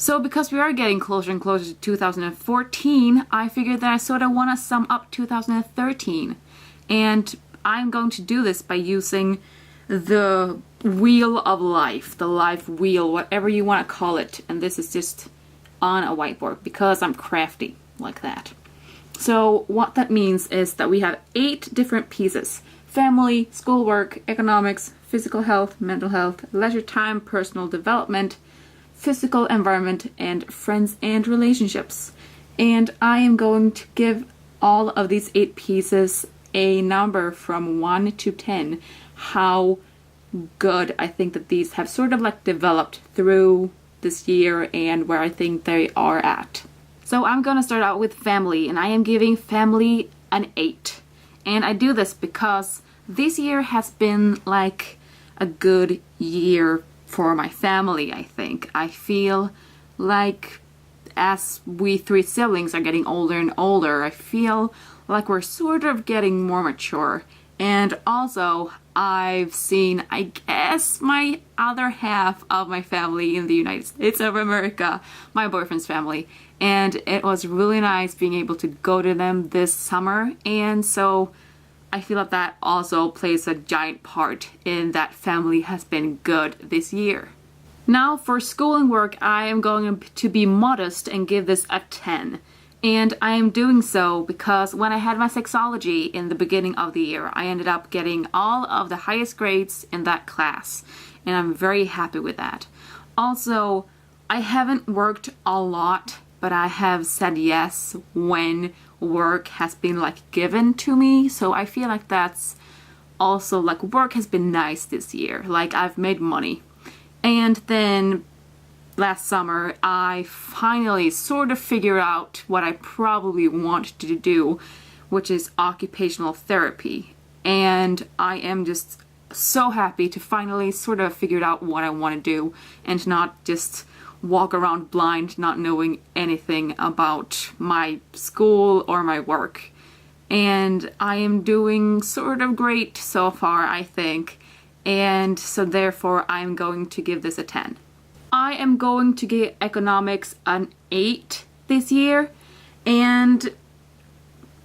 So because we are getting closer and closer to 2014, I figured that I sort of want to sum up 2013. And I'm going to do this by using the wheel of life, the life wheel, whatever you want to call it. And this is just on a whiteboard because I'm crafty like that. So what that means is that we have 8 different pieces: family, schoolwork, economics, physical health, mental health, leisure time, personal development, physical environment, and friends and relationships. And I am going to give all of these 8 pieces a number from 1 to 10, how good I think that these have sort of like developed through this year and where I think they are at. So I'm gonna start out with family, and I am giving family an 8. And I do this because this year has been like a good year for my family, I think. I feel like as we 3 siblings are getting older and older, I feel like we're sort of getting more mature. And also, I've seen, I guess, my other half of my family in the United States of America, my boyfriend's family. And it was really nice being able to go to them this summer. And so I feel that that also plays a giant part in that family has been good this year. Now for school and work, I am going to be modest and give this a 10. And I am doing so because when I had my sexology in the beginning of the year, I ended up getting all of the highest grades in that class. And I'm very happy with that. Also, I haven't worked a lot, but I have said yes when work has been like given to me. So I feel like that's also like work has been nice this year. Like I've made money. And then last summer I finally sort of figured out what I probably want to do, which is occupational therapy. And I am just so happy to finally sort of figure out what I want to do and not just walk around blind, not knowing anything about my school or my work. And I am doing sort of great so far, I think. And so therefore I'm going to give this a 10. I am going to give economics an 8 this year, and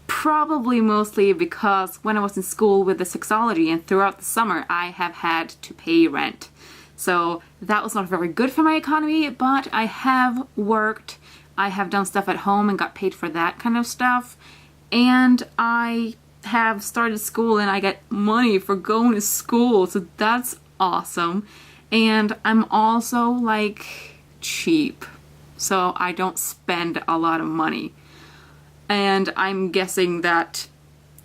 probably mostly because when I was in school with the sexology and throughout the summer I have had to pay rent. So that was not very good for my economy, but I have worked, I have done stuff at home and got paid for that kind of stuff. And I have started school and I get money for going to school, so that's awesome. And I'm also like cheap, so I don't spend a lot of money. And I'm guessing that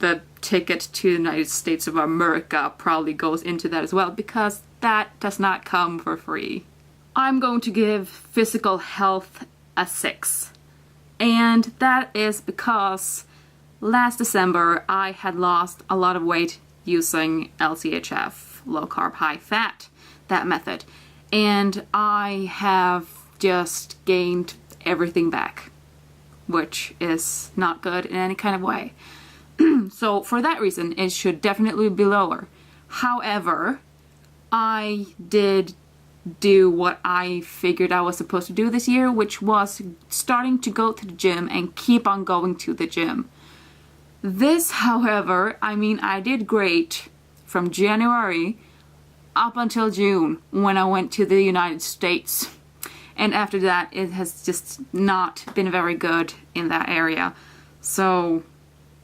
the ticket to the United States of America probably goes into that as well, because that does not come for free. I'm going to give physical health a 6. And that is because last December I had lost a lot of weight using LCHF, low carb, high fat, that method. And I have just gained everything back, which is not good in any kind of way. So for that reason, it should definitely be lower. However, I did do what I figured I was supposed to do this year, which was starting to go to the gym and keep on going to the gym. This, however, I mean, I did great from January up until June when I went to the United States. And after that, it has just not been very good in that area. So,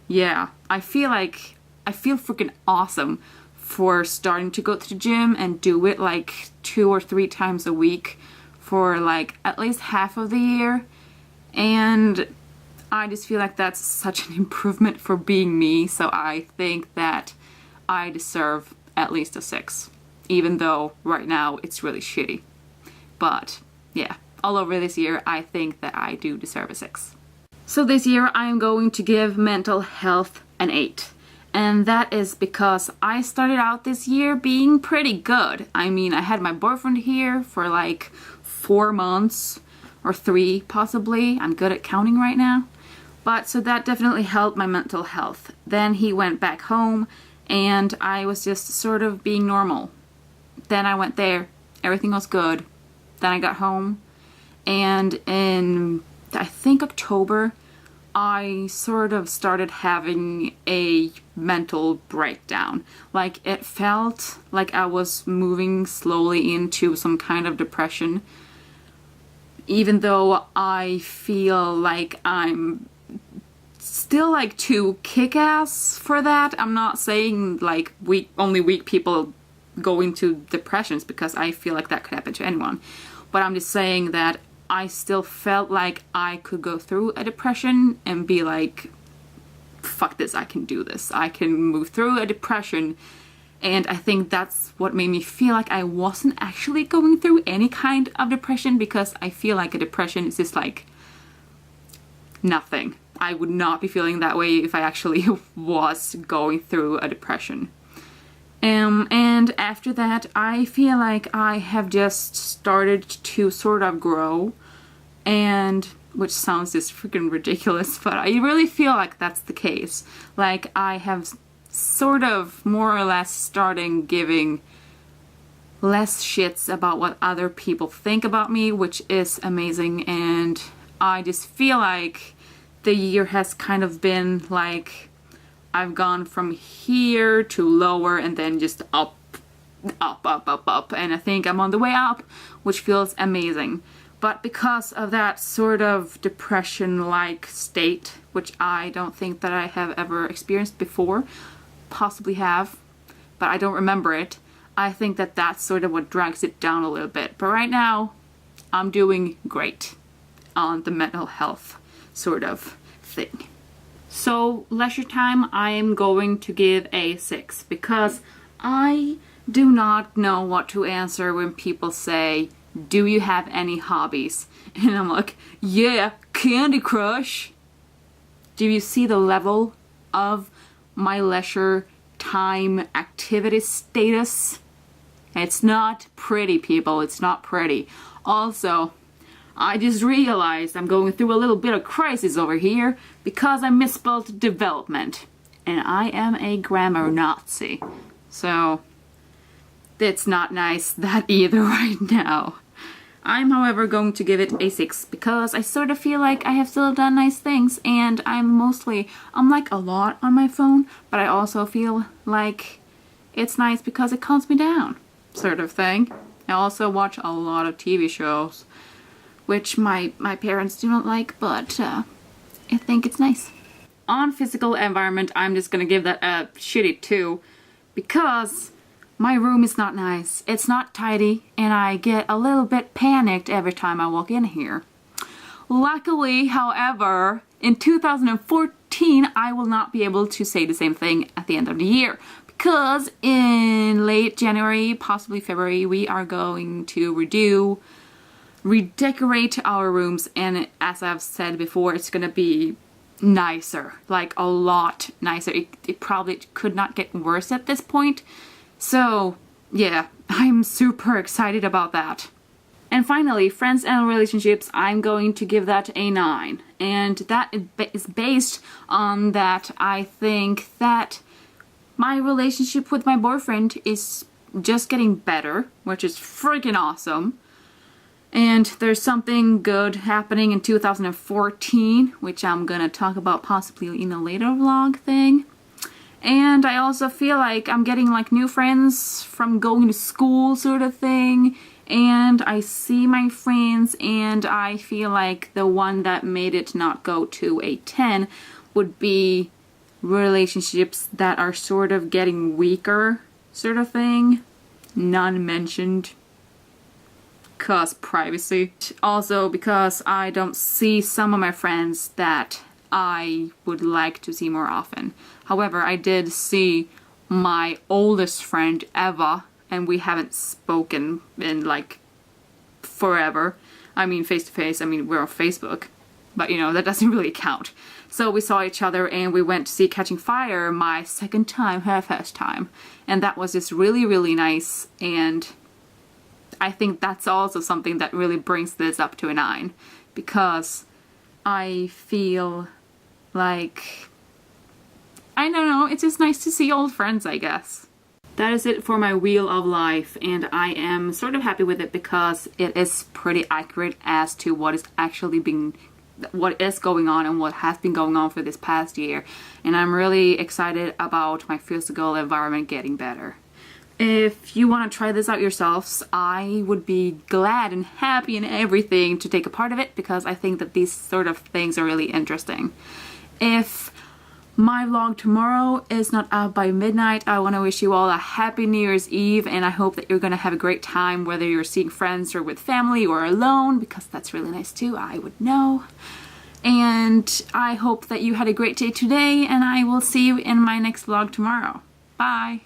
yeah, I feel freaking awesome for starting to go to the gym and do it like 2 or 3 times a week for like at least half of the year. And I just feel like that's such an improvement for being me, so I think that I deserve at least a 6, even though right now it's really shitty. But yeah, all over this year I think that I do deserve a 6. So this year I'm going to give mental health an 8. And that is because I started out this year being pretty good. I mean, I had my boyfriend here for like 4 months or 3 possibly. I'm good at counting right now. But so that definitely helped my mental health. Then he went back home and I was just sort of being normal. Then I went there, everything was good. Then I got home and in, I think, October, I sort of started having a mental breakdown. Like, it felt like I was moving slowly into some kind of depression, even though I feel like I'm still like too kick-ass for that. I'm not saying like only weak people go into depressions, because I feel like that could happen to anyone. But I'm just saying that I still felt like I could go through a depression and be like, fuck this, I can do this. I can move through a depression. And I think that's what made me feel like I wasn't actually going through any kind of depression, because I feel like a depression is just like nothing. I would not be feeling that way if I actually was going through a depression. And after that, I feel like I have just started to sort of grow, and which sounds just freaking ridiculous, but I really feel like that's the case. Like, I have sort of more or less starting giving less shits about what other people think about me, which is amazing. And I just feel like the year has kind of been like, I've gone from here to lower and then just up, up, up, up, up, and I think I'm on the way up, which feels amazing. But because of that sort of depression-like state, which I don't think that I have ever experienced before, possibly have, but I don't remember it, I think that that's sort of what drags it down a little bit. But right now, I'm doing great on the mental health sort of thing. So, leisure time, I am going to give a 6, because I do not know what to answer when people say, do you have any hobbies? And I'm like, yeah, Candy Crush. Do you see the level of my leisure time activity status? It's not pretty, people. It's not pretty. Also, I just realized I'm going through a little bit of crisis over here because I misspelled development. And I am a grammar Nazi. So, it's not nice that either right now. I'm, however, going to give it a 6 because I sort of feel like I have still done nice things, and I'm like a lot on my phone, but I also feel like it's nice because it calms me down, sort of thing. I also watch a lot of TV shows, which my parents do not like, but I think it's nice. On physical environment, I'm just gonna give that a shitty 2 because my room is not nice. It's not tidy, and I get a little bit panicked every time I walk in here. Luckily, however, in 2014, I will not be able to say the same thing at the end of the year, because in late January, possibly February, we are going to redecorate our rooms, and as I've said before, it's gonna be nicer, like a lot nicer. It probably could not get worse at this point. So, yeah, I'm super excited about that. And finally, friends and relationships, I'm going to give that a 9. And that is based on that I think that my relationship with my boyfriend is just getting better, which is freaking awesome. And there's something good happening in 2014, which I'm gonna talk about possibly in a later vlog thing. And I also feel like I'm getting like new friends from going to school sort of thing. And I see my friends, and I feel like the one that made it not go to a 10 would be relationships that are sort of getting weaker sort of thing. None mentioned. Cause privacy. Also because I don't see some of my friends that I would like to see more often. However, I did see my oldest friend, Eva, and we haven't spoken in like forever. I mean, face to face, I mean, we're on Facebook, but you know, that doesn't really count. So we saw each other and we went to see Catching Fire, my second time, her first time. And that was just really, really nice, and I think that's also something that really brings this up to a 9, because I feel like, I don't know, it's just nice to see old friends, I guess. that is it for my wheel of life, and I am sort of happy with it because it is pretty accurate as to what is going on and what has been going on for this past year, and I'm really excited about my physical environment getting better. If you want to try this out yourselves, I would be glad and happy and everything to take a part of it because I think that these sort of things are really interesting. If my vlog tomorrow is not out by midnight, I want to wish you all a happy New Year's Eve, and I hope that you're going to have a great time whether you're seeing friends or with family or alone, because that's really nice too, I would know. And I hope that you had a great day today, and I will see you in my next vlog tomorrow. Bye!